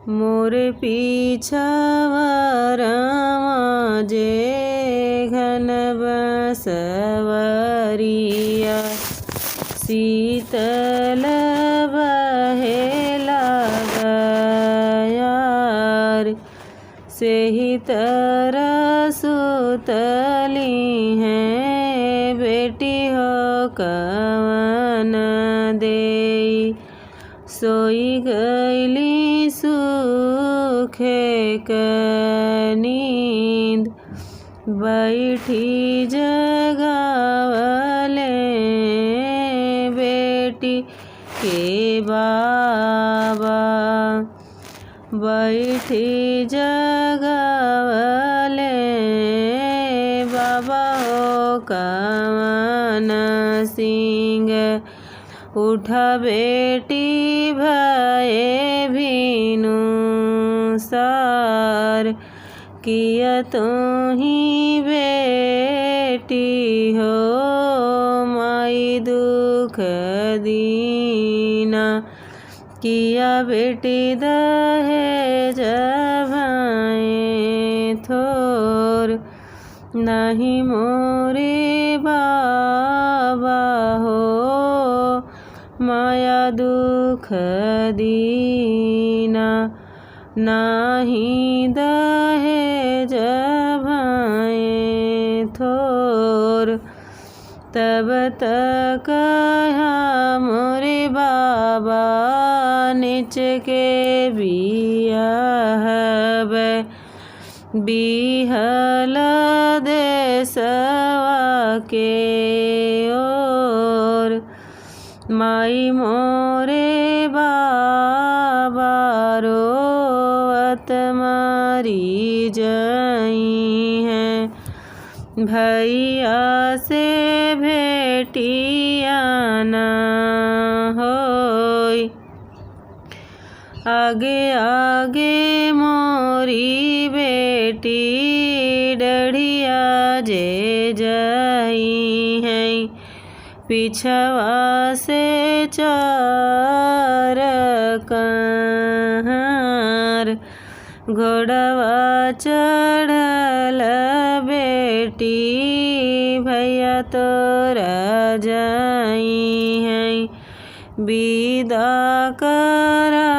मोरे पीछावा रामा जे घन बसवरिया शीतल बहे लागयार सेहि तरह सुतली हैं बेटी हो कवन देई सोई गईली सुखे नींद बैठी जगावले बेटी के बाबा बैठी जगावले बाबा हो कवन सिंह उठा बेटी भये भीनु सार किया तुही बेटी हो माई दुख दीना किया बेटी दहेज भाए थोर नहीं मोरे बाबा हो माया दुख दीना नाही दहेज भाए थोर तब तक मोरे बाबा निच के बियाहब बिहल देसवा के ओर माई मोरे बाबा रोवत मारी जई हैं भैया से भेटिया ना होई आगे आगे मोरी बेटी डढ़िया जे जई हैं पिछवा से चार कहार घोड़वा चढ़ल बेटी भैया तोरा जाई हैं विदा करा